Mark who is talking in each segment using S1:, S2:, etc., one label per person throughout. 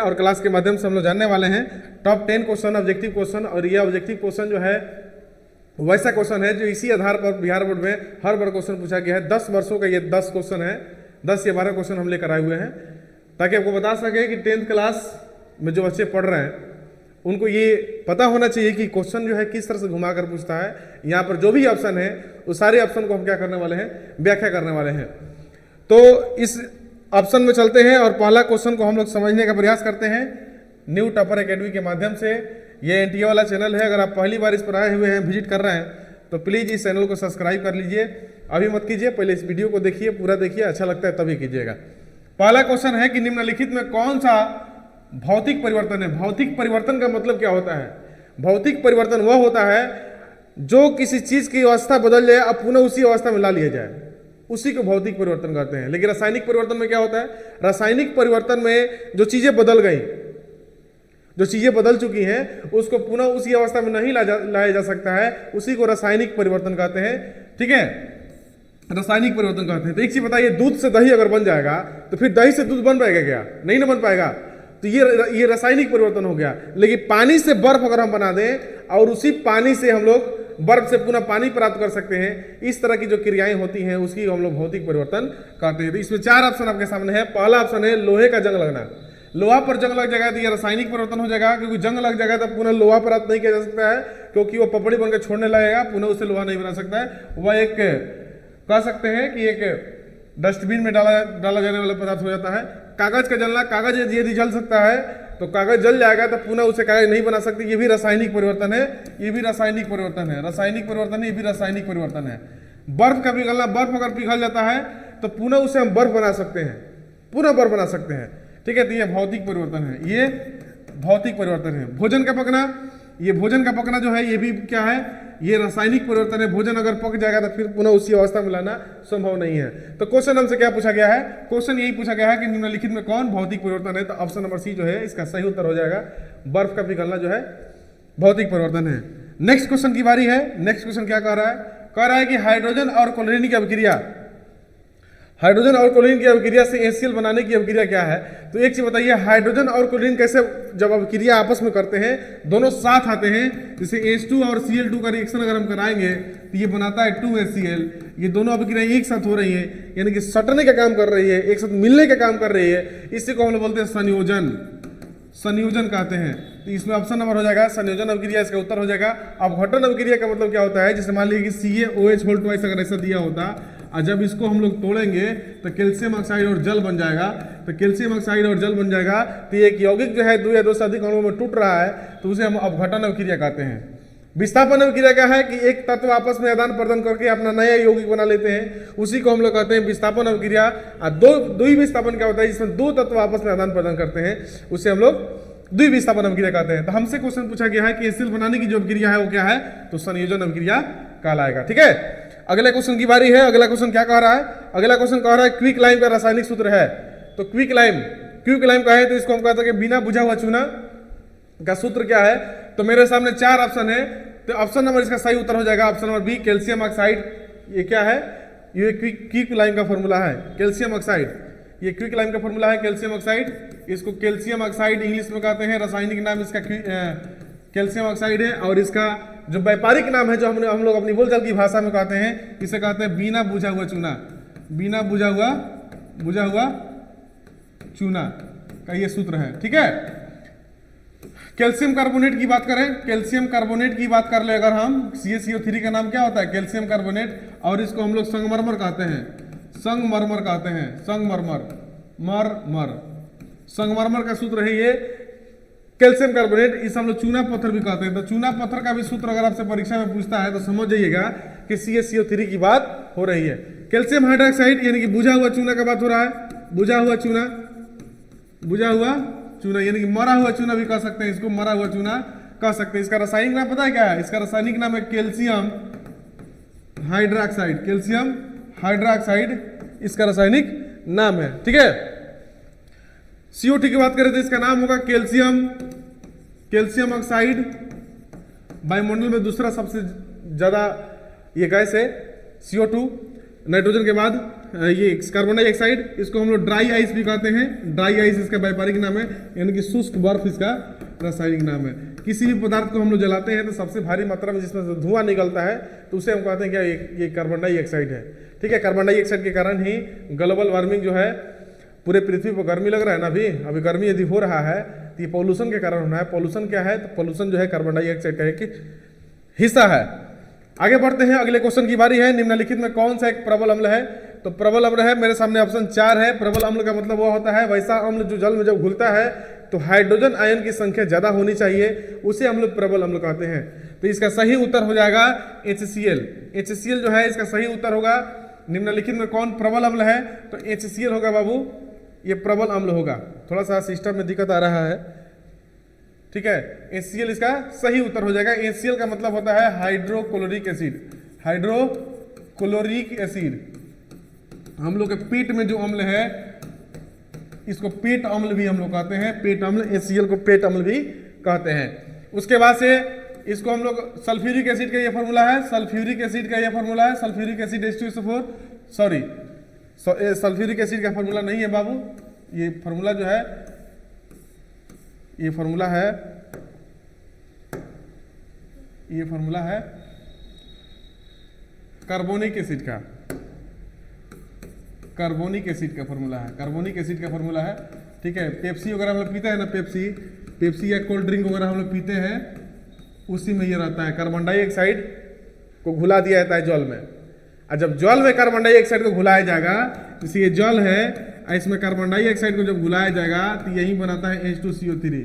S1: और क्लास के माध्यम से हम लोग जानने वाले हैं टॉप 10 क्वेश्चन ऑब्जेक्टिव क्वेश्चन। और ये ऑब्जेक्टिव क्वेश्चन जो है वैसा क्वेश्चन है जो इसी आधार पर बिहार बोर्ड में हर बार क्वेश्चन पूछा गया है। 10 वर्षों का ये 10 क्वेश्चन है, 10 या 12 क्वेश्चन हम लेकर आए हुए हैं ताकि आपको बता सके कि 10th क्लास में जो बच्चे पढ़ रहे हैं उनको ये पता होना चाहिए कि क्वेश्चन जो है किस तरह से घुमा कर पूछता है। यहाँ पर जो भी ऑप्शन है उस सारे ऑप्शन को हम क्या करने वाले हैं, व्याख्या करने वाले हैं। तो इस ऑप्शन में चलते हैं और पहला क्वेश्चन को हम लोग समझने का प्रयास करते हैं न्यू टॉपर एकेडमी के माध्यम से। ये एनटीए वाला चैनल है, अगर आप पहली बार इस पर आए हुए हैं, विजिट कर रहे हैं तो प्लीज़ इस चैनल को सब्सक्राइब कर लीजिए। अभी मत कीजिए, पहले इस वीडियो को देखिए, पूरा देखिए, अच्छा लगता है तभी कीजिएगा। पहला क्वेश्चन है कि निम्नलिखित में कौन सा भौतिक परिवर्तन है। भौतिक परिवर्तन का मतलब क्या होता है? भौतिक परिवर्तन वह होता है जो किसी चीज की अवस्था बदल जाए अब पुनः उसी अवस्था में ला लिया जाए, उसी को भौतिक परिवर्तन कहते हैं। लेकिन रासायनिक परिवर्तन में क्या होता है? रासायनिक परिवर्तन में जो चीजें बदल गई, जो चीजें बदल चुकी हैं उसको पुनः उसी अवस्था में नहीं लाया जा सकता है, उसी को रासायनिक परिवर्तन कहते हैं। ठीक है, रासायनिक परिवर्तन कहते हैं। तो एक चीज बताइए, दूध से दही अगर बन जाएगा तो फिर दही से दूध बन पाएगा क्या? नहीं ना बन पाएगा। तो ये रासायनिक परिवर्तन हो गया। लेकिन पानी से बर्फ अगर हम बना दें और उसी पानी से हम लोग बर्फ से पुनः पानी प्राप्त कर सकते हैं, इस तरह की जो क्रियाएं होती हैं उसकी हम लोग भौतिक परिवर्तन कहते हैं। तो इसमें 4 ऑप्शन आपके सामने है। पहला ऑप्शन है लोहे का जंग लगना। लोहा पर जंग लग जाएगा तो ये रासायनिक परिवर्तन हो जाएगा, क्योंकि जंग लग जाएगा तो पुनः लोहा प्राप्त नहीं किया जा सकता है, क्योंकि वो पपड़ी बनकर छोड़ने लगेगा, पुनः उसे लोहा नहीं बना सकता है। वह एक कह सकते हैं कि एक डस्टबिन में डाला जाने वाला पदार्थ हो जाता है। कागज का जलना, कागज यदि जल सकता है तो कागज जल जाएगा तो पुनः उसे कागज नहीं बना सकती, ये भी रासायनिक परिवर्तन है। ये भी रासायनिक परिवर्तन है, रासायनिक परिवर्तन है, ये भी रासायनिक परिवर्तन है। बर्फ का पिघलना, बर्फ अगर पिघल जाता है तो पुनः उसे हम बर्फ बना सकते हैं, पुनः बर्फ बना सकते हैं। ठीक है, तो ये भौतिक परिवर्तन है, ये भौतिक परिवर्तन है। भोजन का पकना, ये भोजन का पकना जो है ये भी क्या है? ये रासायनिक परिवर्तन है। भोजन अगर पक जाएगा तो फिर पुनः उसी अवस्था में लाना संभव नहीं है। तो क्वेश्चन हमसे क्या पूछा गया है? क्वेश्चन यही पूछा गया है कि निम्नलिखित में कौन भौतिक परिवर्तन है। तो ऑप्शन नंबर सी जो है इसका सही उत्तर हो जाएगा। बर्फ का पिघलना जो है भौतिक परिवर्तन है। नेक्स्ट क्वेश्चन की बारी है। नेक्स्ट क्वेश्चन क्या कह रहा है? कह रहा है कि हाइड्रोजन और क्लोरीन की अभिक्रिया, हाइड्रोजन और क्लोरीन की अभिक्रिया से HCl बनाने की अभिक्रिया क्या है? तो एक चीज बताइए, हाइड्रोजन और क्लोरीन कैसे जब अभिक्रिया आपस में करते हैं, दोनों साथ आते हैं, जैसे H2 और Cl2 का रिएक्शन अगर हम कराएंगे तो ये बनाता है 2HCl। ये दोनों अभिक्रिया एक साथ हो रही है, यानी कि सटने का काम कर रही है, एक साथ मिलने का काम कर रही है। इसी को हम लोग बोलते हैं संयोजन, संयोजन कहते हैं। तो इसमें ऑप्शन नंबर हो जाएगा संयोजन अभिक्रिया, इसका उत्तर हो जाएगा। अपघटन अभिक्रिया का मतलब क्या होता है? जैसे मान लीजिए कि CaOH अगर ऐसा दिया होता और जब इसको हम लोग तोड़ेंगे तो कैल्शियम ऑक्साइड और जल बन जाएगा। तो कैल्शियम ऑक्साइड और जल बन जाएगा तो एक यौगिक जो है 2 या 2 से अधिक अणुओं में टूट रहा है तो उसे हम अपघटन अभिक्रिया कहते हैं। विस्थापन अभिक्रिया क्या है? कि एक तत्व आपस में आदान प्रदान करके अपना नया यौगिक बना लेते हैं, उसी को हम लोग कहते हैं विस्थापन अभिक्रिया। और द्विविस्थापन क्या होता है? जिसमें 2 तत्व आपस में आदान प्रदान करते हैं, उसे हम लोग द्विविस्थापन अभिक्रिया कहते हैं। तो हमसे क्वेश्चन पूछा गया है कि HCl बनाने की जो अभिक्रिया है वो क्या है? तो संयोजन अभिक्रिया कहलाएगा। ठीक है, अगले क्वेश्चन की बारी है। अगला क्वेश्चन क्या कह रहा है? अगला क्वेश्चन कह रहा है क्विक लाइम का रासायनिक सूत्र है। तो क्विक लाइम का है तो इसको हम कहते हैं कि बिना बुझा हुआ चूना का सूत्र क्या है? तो मेरे सामने 4 ऑप्शन है, तो ऑप्शन नंबर इसका सही उत्तर हो जाएगा option number B, calcium oxide. ये क्या है? ये क्विक लाइम का फॉर्मूला है, कैल्शियम ऑक्साइड। ये क्विक लाइम का फॉर्मूला है कैल्शियम ऑक्साइड। इसको कैल्शियम ऑक्साइड इंग्लिश में कहते हैं, रासायनिक नाम इसका कैल्शियम ऑक्साइड है। और इसका जो व्यापारिक नाम है, जो हम लोग अपनी बोलचाल की भाषा में कहते हैं, इसे कहते हैं बिना बुझा हुआ चूना, बिना बुझा हुआ चूना का ये सूत्र है। ठीक है, कैल्शियम कार्बोनेट की बात करें, कैल्शियम कार्बोनेट की बात कर ले अगर हम, CaCO3 का नाम क्या होता है? Calcium carbonate. और इसको हम लोग संगमरमर कहते हैं, संगमरमर कहते हैं, संगमरमर का सूत्र है ये कैल्शियम कार्बोनेट। इस हम लोग चूना पत्थर भी कहते हैं। तो चूना पत्थर का भी सूत्र अगर आपसे परीक्षा में पूछता है तो समझ जाइएगा कि CaCO3 की बात हो रही है। कैल्शियम हाइड्रोक्साइड यानी कि बुझा हुआ चूना का बात हो रहा है, बुझा हुआ चूना यानी कि मरा हुआ चूना भी कह सकते हैं, इसको मरा हुआ चूना कह सकते हैं। इसका रासायनिक नाम पता है क्या है? इसका रासायनिक नाम है कैल्शियम हाइड्रोक्साइड, कैल्शियम हाइड्रोक्साइड इसका रासायनिक नाम है। ठीक है, CO2 की बात करें तो इसका नाम होगा कैल्शियम ऑक्साइड। वायुमंडल में दूसरा सबसे ज्यादा ये गैस है CO2। नाइट्रोजन के बाद ये कार्बन डाइऑक्साइड, इसको हम लोग ड्राई आइस भी कहते हैं। ड्राई आइस इसका व्यापारिक नाम है, यानी कि शुष्क बर्फ इसका रासायनिक नाम है। किसी भी पदार्थ को हम लोग जलाते हैं तो सबसे भारी मात्रा में जिसमें से धुआं निकलता है तो उसे हम कहते हैं क्या, ये कार्बन डाइऑक्साइड है। ठीक है, कार्बन डाइऑक्साइड के कारण ही ग्लोबल वार्मिंग जो है, पूरे पृथ्वी पर गर्मी लग रहा है ना, अभी गर्मी यदि हो रहा है तो ये पॉल्यूशन के कारण होना है। पॉल्यूशन क्या है, तो पॉल्यूशन जो है कार्बन डाइऑक्साइड का एक हिस्सा है। आगे बढ़ते हैं, अगले क्वेश्चन की बारी है। निम्नलिखित में कौन सा एक प्रबल अम्ल है? तो प्रबल अम्ल है, मेरे सामने ऑप्शन 4 है। प्रबल अम्ल का मतलब वो होता है वैसा अम्ल जो जल में जब घुलता है तो हाइड्रोजन आयन की संख्या ज्यादा होनी चाहिए, उसे हम लोग प्रबल अम्ल कहते हैं। तो इसका सही उत्तर हो जाएगा HCl। HCl जो है इसका सही उत्तर होगा। निम्नलिखित में कौन प्रबल अम्ल है? तो HCl होगा बाबू, ये प्रबल अम्ल होगा। थोड़ा सा सिस्टम में दिक्कत आ रहा है, ठीक है। HCl इसका सही उत्तर हो जाएगा। HCl का मतलब होता है हाइड्रोक्लोरिक एसिड। हाइड्रोक्लोरिक एसिड हम लोग के पेट में जो अम्ल है इसको पेट अम्ल भी हम लोग कहते हैं। पेट अम्ल, HCl को पेट अम्ल भी कहते हैं। उसके बाद से इसको हम लोग सल्फ्यूरिक एसिड का ये फॉर्मूला है। सल्फ्यूरिक एसिड का ये फॉर्मूला है। Sulphuric acid H2SO4, sorry sulphuric acid का फॉर्मूला नहीं है बाबू। ये फॉर्मूला जो है, ये फॉर्मूला है कार्बोनिक एसिड का। कार्बोनिक एसिड का फॉर्मूला है। कार्बोनिक एसिड का फॉर्मूला है, ठीक है। पेप्सी वगैरह हम लोग पीते हैं ना, पेप्सी या कोल्ड ड्रिंक वगैरह हम लोग पीते हैं, उसी में ये रहता है। कार्बन डाइऑक्साइड को घुला दिया जाता है जल में, और जब जल में कार्बन डाइऑक्साइड को घुलाया जाएगा, जैसे ये जल है, इसमें कार्बन डाइऑक्साइड को जब घुलाया जाएगा तो यही बनाता है H2CO3,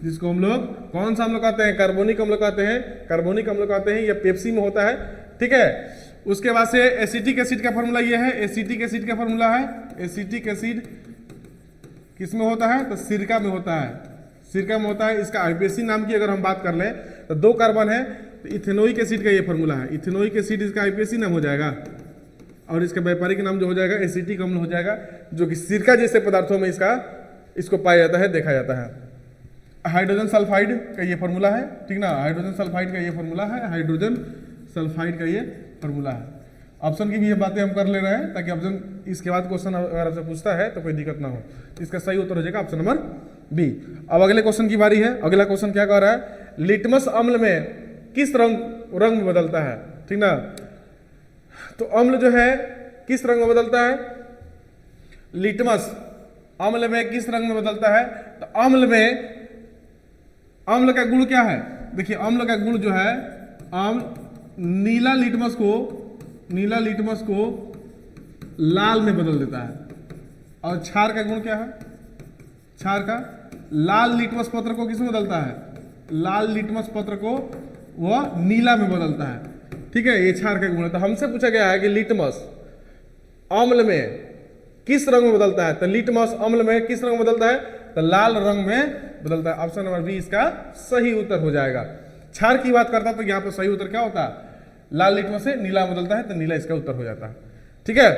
S1: जिसको हम लोग कौन सा अम्ल कहते हैं? कार्बोनिक अम्ल कहते हैं। कार्बोनिक अम्ल कहते हैं, यह पेप्सी में होता है, ठीक है। उसके बाद से एसिटिक एसिड का फॉर्मूला ये है। एसिटिक एसिड का फॉर्मूला है, एसिटिक एसिड किस में होता है? तो सिरका में होता है। सिरका में होता है। इसका आईपीएसी नाम की अगर हम बात कर लें तो 2 कार्बन है, तो इथेनोइक एसिड का ये फॉर्मूला है। इथेनोइक एसिड इसका आईपीएसी नाम हो जाएगा, और इसका व्यापारिक नाम जो हो जाएगा एसिटिक अम्ल हो जाएगा, जो कि सिरका जैसे पदार्थों में इसको पाया जाता है, देखा जाता है। हाइड्रोजन सल्फाइड का ये फॉर्मूला है, ठीक ना। हाइड्रोजन सल्फाइड का ये फॉर्मूला है। हाइड्रोजन सल्फाइड का ये फॉर्मूला है। ऑप्शन की भी ये बातें हम कर ले रहे हैं ताकि ऑप्शन इसके बाद क्वेश्चन अगर आपसे पूछता है तो कोई दिक्कत ना हो। इसका सही उत्तर हो जाएगा ऑप्शन नंबर बी। अब अगले क्वेश्चन की बारी है। अगला क्वेश्चन क्या कह रहा है? लिटमस अम्ल में किस रंग बदलता है, ठीक ना। तो अम्ल जो है किस रंग में बदलता है? लिटमस अम्ल में किस रंग में बदलता है? तो अम्ल का गुण क्या है? देखिए अम्ल का गुण जो है, नीला लिटमस को लाल में बदल देता है। और क्षार का गुण क्या है? क्षार का लाल लिटमस पत्र को किस में बदलता है? लाल लिटमस पत्र को वह नीला में बदलता है, ठीक है। ये क्षार का गुण है। तो हमसे पूछा गया है कि लिटमस अम्ल में किस रंग में बदलता है? तो लिटमस अम्ल में किस रंग में बदलता है? तो लाल रंग में बदलता है। ऑप्शन नंबर बी इसका सही उत्तर हो जाएगा। क्षार की बात करता है तो यहाँ पर सही उत्तर क्या होता है? लाल लिटमस से नीला बदलता है, तो नीला इसका उत्तर हो जाता है, ठीक है।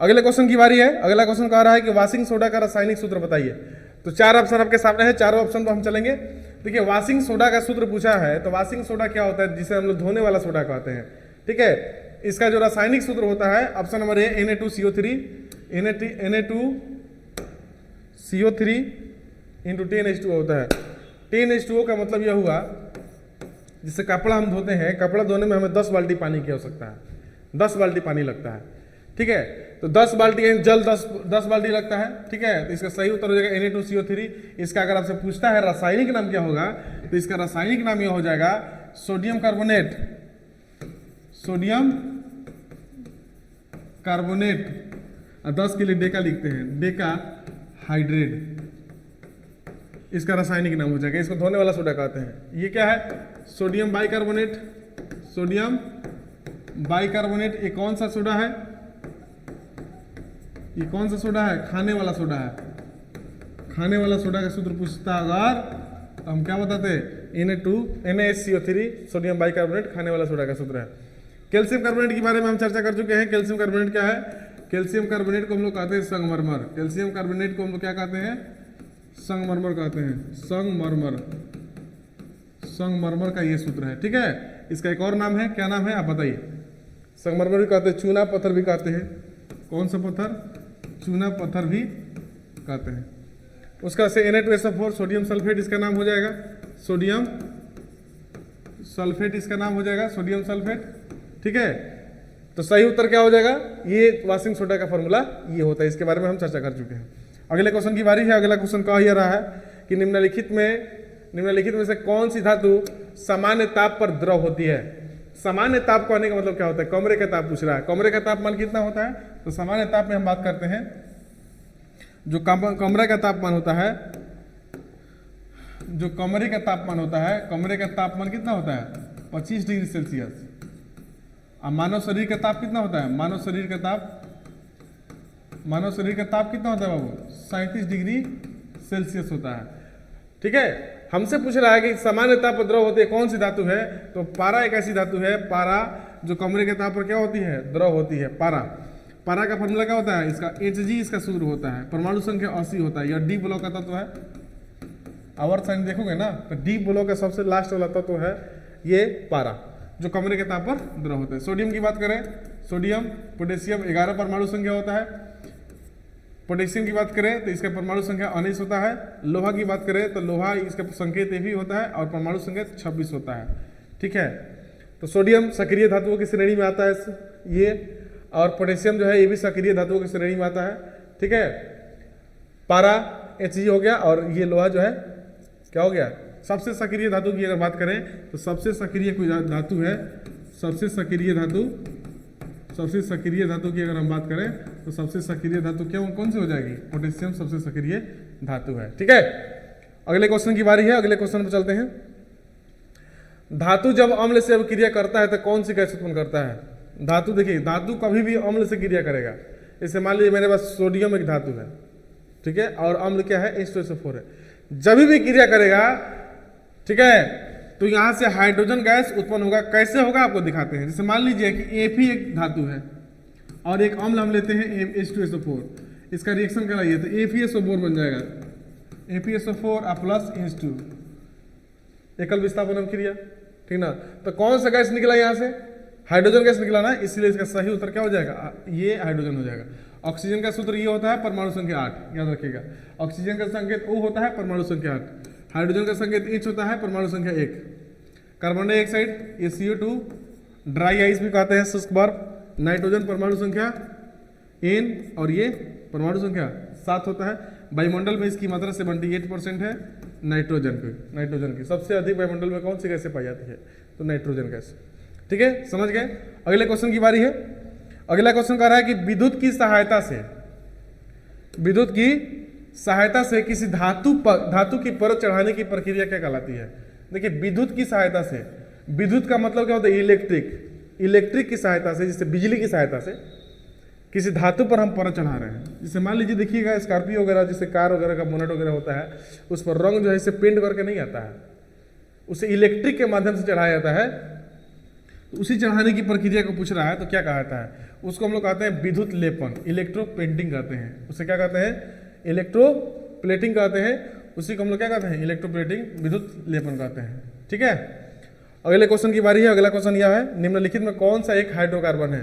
S1: अगले क्वेश्चन की बारी है। अगला क्वेश्चन कह रहा है कि वॉशिंग सोडा का रासायनिक सूत्र बताइए। तो 4 ऑप्शन आपके सामने है, चारों ऑप्शन पर हम चलेंगे। देखिए वॉशिंग सोडा का सूत्र पूछा है, तो वॉशिंग सोडा क्या होता है? जिसे हम लोग धोने वाला सोडा कहते हैं, ठीक है। इसका जो रासायनिक सूत्र होता है, option number A Na2CO3 into 10H2O होता है। 10H2O का मतलब यह हुआ, जिससे कपड़ा हम धोते हैं, कपड़ा धोने में हमें 10 बाल्टी पानी की आवश्यकता है। 10 बाल्टी पानी लगता है, ठीक है। तो 10 बाल्टी जल 10 बाल्टी लगता है, ठीक है। तो इसका सही उत्तर हो जाएगा Na2CO3। इसका अगर आपसे पूछता है रासायनिक नाम क्या होगा, तो इसका रासायनिक नाम यह हो जाएगा सोडियम कार्बोनेट। और 10 के लिए डेका लिखते हैं, डेका हाइड्रेट, इसका रासायनिक नाम हो जाएगा। इसको धोने वाला सोडा कहते हैं। ये क्या है? Sodium bicarbonate. सोडियम बाइकार्बोनेट ये कौन सा सोडा है? ये कौन सा सोडा है? खाने वाला सोडा है। खाने वाला सोडा का सूत्र पूछता अगर, तो हम क्या बताते? NaHCO3 सोडियम बाइकार्बोनेट खाने वाला सोडा का सूत्र है। कैल्शियम कार्बोनेट के बारे में हम चर्चा कर चुके हैं। कैल्शियम कार्बोनेट क्या है? कैल्शियम कार्बोनेट को हम लोग कहते हैं संगमरमर। कैल्शियम कार्बोनेट को हम लोग क्या कहते हैं? संगमरमर कहते हैं। संगमरमर का ये सूत्र है, ठीक है। इसका एक और नाम है, क्या नाम है आप बताइए? संगमरमर भी कहते हैं, चूना पत्थर भी कहते हैं। कौन सा पत्थर? चूना पत्थर भी कहते हैं। उसका से Na2SO4 सोडियम सल्फेट इसका नाम हो जाएगा, सोडियम सल्फेट इसका नाम हो जाएगा, सोडियम सल्फेट। ठीक है, तो सही उत्तर क्या हो जाएगा? ये वाशिंग सोडा का फॉर्मूला ये होता है, इसके बारे में हम चर्चा कर चुके हैं। अगले क्वेश्चन की बारी है। अगला क्वेश्चन कह यह रहा है कि निम्नलिखित में से कौन सी धातु सामान्य ताप पर द्रव होती है? सामान्य ताप कहने का मतलब क्या होता है? कमरे का ताप पूछ रहा है। कमरे का तापमान कितना होता है? तो सामान्य ताप में हम बात करते हैं, जो कमरे का तापमान होता है, जो कमरे का तापमान होता है, कमरे का तापमान कितना होता है? 25 डिग्री सेल्सियस। अब मानव शरीर का ताप कितना होता है? मानव शरीर का ताप कितना होता है बाबू? 37 डिग्री सेल्सियस होता है। ठीक है, हमसे पूछ रहा है कि सामान्य ताप पर द्रव होती है, कौन सी धातु है? तो पारा एक ऐसी धातु है, पारा जो कमरे के ताप पर क्या होती है? द्रव होती है, पारा। पारा का फॉर्मूला क्या होता है? इसका Hg इसका सूत्र होता है, परमाणु संख्या 80 होता है। यह डी ब्लॉक का तत्व है। आवर्त साइन देखोगे ना तो डी ब्लॉक का सबसे लास्ट वाला तत्व है ये पारा, जो कमरे के ताप पर द्रव होता है। सोडियम की बात करें, सोडियम पोटेशियम 11 परमाणु संख्या होता है। पोटेशियम की बात करें तो इसका परमाणु संख्या 19 होता है। लोहा की बात करें तो लोहा इसका संकेत भी होता है और परमाणु संख्या 26 होता है। ठीक है, तो सोडियम सक्रिय धातुओं की श्रेणी में आता है ये, और पोटेशियम जो है ये भी सक्रिय धातुओं की श्रेणी में आता है। ठीक है, पारा Hg हो गया, और ये लोहा जो है क्या हो गया? सबसे सक्रिय धातु की अगर बात करें तो सबसे सक्रिय कोई धातु है, सबसे सक्रिय धातु की अगर हम बात करें तो सबसे सक्रिय धातु क्या कौन सी हो जाएगी? पोटेशियम सबसे सक्रिय धातु है। ठीक है, अगले क्वेश्चन की बारी है। अगले क्वेश्चन पर चलते हैं। धातु जब अम्ल से अभिक्रिया करता है तो कौन सी गैस उत्पन्न करता है? धातु देखिए, धातु कभी भी अम्ल से क्रिया करेगा। जैसे मान लीजिए मेरे पास सोडियम एक धातु है, ठीक है, और अम्ल क्या है? H2SO4 है। जब भी क्रिया करेगा, ठीक है, तो यहां से हाइड्रोजन गैस उत्पन्न होगा। कैसे होगा आपको दिखाते हैं। जैसे मान लीजिए कि Fe एक धातु है और एक अम्ल हम लेते हैं H2SO4, इसका रिएक्शन कराइए तो FeSO4 बन जाएगा, FeSO4 प्लस H2, एकल विस्थापन अभिक्रिया। ठीक ना, तो कौन सा गैस निकला यहाँ से? हाइड्रोजन गैस निकला ना, इसलिए इसका सही उत्तर क्या हो जाएगा? ये हाइड्रोजन हो जाएगा। ऑक्सीजन का सूत्र ये होता है, परमाणु संख्या 8, याद रखिएगा। ऑक्सीजन का संकेत O होता है, परमाणु संख्या 8। हाइड्रोजन का संकेत H होता है, परमाणु संख्या 1। कार्बन डाइऑक्साइड ये CO2, ड्राई आइस भी कहते हैं, शुष्क बर्फ। नाइट्रोजन परमाणु संख्या N, और ये परमाणु संख्या 7 होता है। वायुमंडल में इसकी मात्रा 78% है नाइट्रोजन की। सबसे अधिक वायुमंडल में कौन सी गैस पाई जाती है? तो नाइट्रोजन गैस। ठीक है, समझ गए। अगले क्वेश्चन की बारी है। अगला क्वेश्चन कह रहा है कि विद्युत की सहायता से किसी धातु की परत चढ़ाने की प्रक्रिया क्या कहलाती है? देखिए, विद्युत की सहायता से, विद्युत का मतलब क्या होता है? इलेक्ट्रिक की सहायता से, जैसे बिजली की सहायता से किसी धातु पर हम परत चढ़ा रहे हैं। जैसे मान लीजिए देखिएगा स्कॉर्पियो वगैरह, जैसे कार वगैरह का बोनेट वगैरह होता है, उस पर रंग जो है इसे पेंट करके नहीं आता है, उसे इलेक्ट्रिक के माध्यम से चढ़ाया जाता है। तो उसी चढ़ाने की प्रक्रिया को पूछ रहा है, तो क्या कहता है? उसको हम लोग कहते हैं विद्युत लेपन, इलेक्ट्रो पेंटिंग कहते हैं। उसे क्या कहते हैं? इलेक्ट्रो प्लेटिंग कहते हैं। उसी को हम लोग क्या कहते हैं? इलेक्ट्रोप्लेटिंग, विद्युत लेपन कहते हैं। ठीक है, अगले क्वेश्चन की बारी है। अगला क्वेश्चन यह है, निम्नलिखित में कौन सा एक हाइड्रोकार्बन है?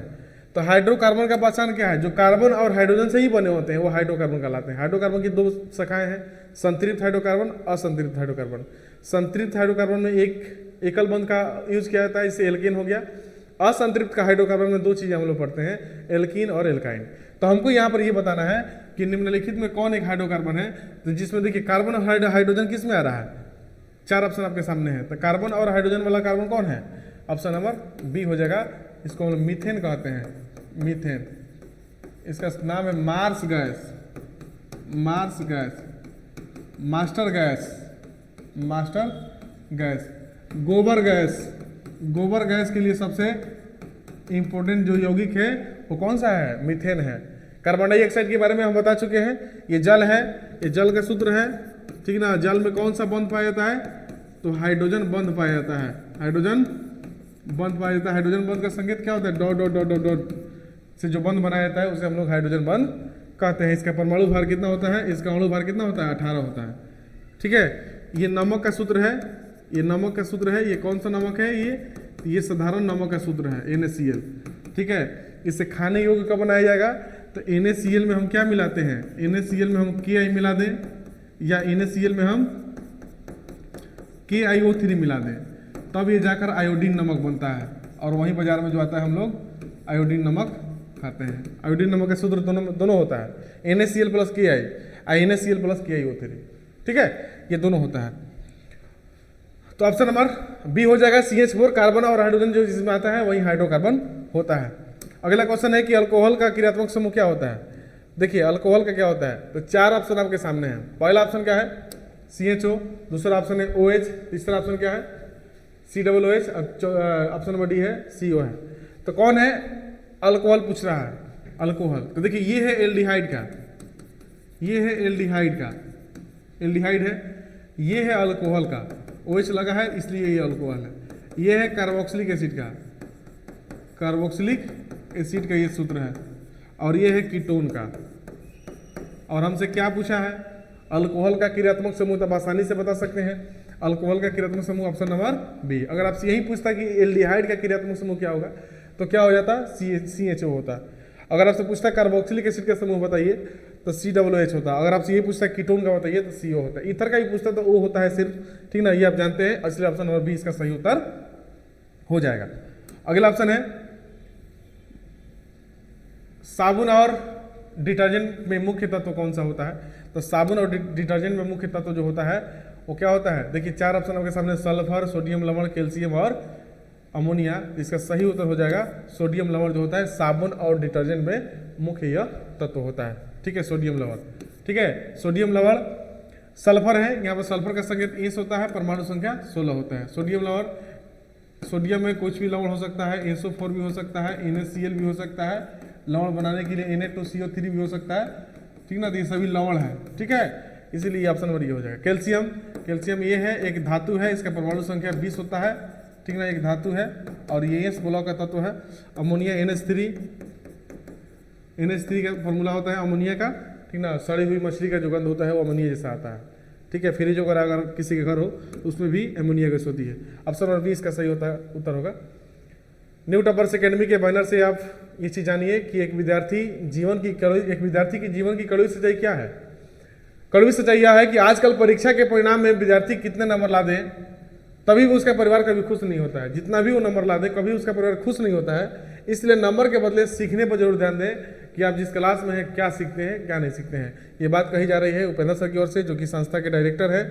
S1: तो हाइड्रोकार्बन का पहचान क्या है? जो कार्बन और हाइड्रोजन से ही बने होते हैं वो हाइड्रोकार्बन कहलाते हैं। हाइड्रोकार्बन की 2 शाखाएं हैं, संतृप्त हाइड्रोकार्बन, असंतृप्त हाइड्रोकार्बन। संतृप्त हाइड्रोकार्बन में एक एकल बंध का यूज किया जाता है, इससे एल्केन हो गया। असंतृप्त का हाइड्रोकार्बन में 2 चीजें हम लोग पढ़ते हैं, एल्कीन और एल्काइन। तो हमको यहाँ पर ये बताना है कि निम्नलिखित में कौन एक हाइड्रोकार्बन है, तो जिसमें देखिए कार्बन और हाइड्रोजन किस में आ रहा है? 4 ऑप्शन आपके सामने है। तो कार्बन और हाइड्रोजन वाला कार्बन कौन है? ऑप्शन नंबर बी हो जाएगा। इसको हम मीथेन कहते हैं, मीथेन। इसका नाम है मार्स गैस, मास्टर गैस, गोबर गैस के लिए सबसे इंपॉर्टेंट जो यौगिक है वो कौन सा है? मीथेन है। कार्बन डाइऑक्साइड के बारे में हम बता चुके हैं, ये जल है, ये जल का सूत्र है। ठीक ना, जल में कौन सा बंध पाया जाता है? तो हाइड्रोजन बंध पाया जाता है, हाइड्रोजन बंध का संकेत क्या होता है? Dot dot dot dot dot से जो बंध बनाया जाता है उसे हम लोग हाइड्रोजन बंध कहते हैं। इसका परमाणु भार कितना होता है? इसका अणु भार कितना होता है? 18 होता है। ठीक है, ये नमक का सूत्र है, ये कौन सा नमक है? ये साधारण नमक का सूत्र है, NaCl। ठीक है। इसे खाने योग्य कब बनाया जाएगा? तो NaCl में हम क्या मिलाते हैं? NaCl में हम KI मिला दें या NaCl में हम KiO3 मिला दें, तब ये जाकर आयोडीन नमक बनता है। और वहीं बाजार में जो आता है हम लोग आयोडीन नमक खाते हैं। आयोडीन नमक का सूत्र दोनों होता है NaCl plus KI, NaCl plus KiO3, ठीक है, ये दोनों होता है। तो ऑप्शन नंबर बी हो जाएगा। CH4 कार्बन और हाइड्रोजन जो जिसमें आता है वही हाइड्रोकार्बन होता है। अगला क्वेश्चन है कि अल्कोहल का क्रियात्मक समूह क्या होता है? देखिए अल्कोहल का क्या होता है, तो 4 ऑप्शन आपके सामने है। पहला ऑप्शन क्या है? CHO, दूसरा ऑप्शन है OH, तीसरा ऑप्शन क्या है? COOH, ऑप्शन नंबर डी है CO है। तो कौन है अल्कोहल पूछ रहा है? अल्कोहल। तो देखिए ये है एल्डिहाइड का, ये है एल्डिहाइड का, एल्डिहाइड है, ये है अल्कोहल का, OH लगा है इसलिए ये अल्कोहल है। ये है कार्बोक्सिलिक एसिड का, कार्बोक्सिलिक एसिड का ये सूत्र है, और ये है कीटोन का। और हमसे क्या पूछा है? अल्कोहल का क्रियात्मक समूह, तब आसानी से बता सकते हैं अल्कोहल का क्रियात्मक समूह ऑप्शन नंबर बी। अगर आपसे यही पूछता कि एल्डिहाइड का क्रियात्मक समूह क्या होगा तो क्या हो जाता? CHO होता। अगर आपसे पूछता कार्बोक्सिलिक एसिड का समूह बताइए तो COOH होता। अगर आपसे ये पूछता कीटोन का बताइए तो CO होता। ईथर का भी पूछता तो O होता है सिर्फ, ठीक ना, ये आप जानते हैं, इसलिए ऑप्शन नंबर बी इसका सही उत्तर हो जाएगा। अगला ऑप्शन है साबुन और डिटर्जेंट में मुख्य तत्व कौन सा होता है? तो साबुन और डिटर्जेंट में मुख्य तत्व जो होता है वो क्या होता है? देखिए 4 ऑप्शन आपके सामने, सल्फर, सोडियम लवण, कैल्शियम और अमोनिया। इसका सही उत्तर हो जाएगा सोडियम लवण जो होता है साबुन और डिटर्जेंट में मुख्य यह तत्व होता है, ठीक है, सोडियम लवण, ठीक है। सोडियम लवण, सल्फर है, यहाँ पर सल्फर का संकेत एस होता है, परमाणु संख्या 16 होता है। सोडियम लवण, सोडियम में कुछ भी लवण हो सकता है, SO4 भी हो सकता है, NaCl भी हो सकता है, लवण बनाने के लिए Na2CO3 भी हो सकता है, ठीक ना, तो ये सभी लवण है, ठीक है, इसीलिए ऑप्शन नंबर ये हो जाएगा। कैल्शियम, कैल्शियम ये है एक धातु है, इसका परमाणु संख्या 20 होता है, ठीक ना, एक धातु है और ये एस ब्लॉक का तत्व है। अमोनिया NH3, NH3 का फॉर्मूला होता है अमोनिया का, ठीक ना, सड़ी हुई मछली का जो गंध होता है वो अमोनिया जैसा आता है, ठीक है। फ्रिज वगैरह अगर किसी के घर हो तो उसमें भी अमोनिया गैस होती है। ऑप्शन नंबर बी इसका सही होता है उत्तर होगा। न्यू टॉपर्स एकेडमी के बैनर से आप ये चीज़ जानिए कि एक विद्यार्थी की जीवन की कड़वी सच्चाई क्या है? कड़वी सच्चाई यह है कि आजकल परीक्षा के परिणाम में विद्यार्थी कितने नंबर ला दें तभी भी उसका परिवार कभी खुश नहीं होता है। जितना भी वो नंबर ला दे कभी उसका परिवार खुश नहीं होता है। इसलिए नंबर के बदले सीखने पर जरूर ध्यान दें कि आप जिस क्लास में हैं क्या सीखते हैं क्या नहीं सीखते हैं। ये बात कही जा रही है उपेंद्र सर की ओर से, जो कि संस्था के डायरेक्टर है।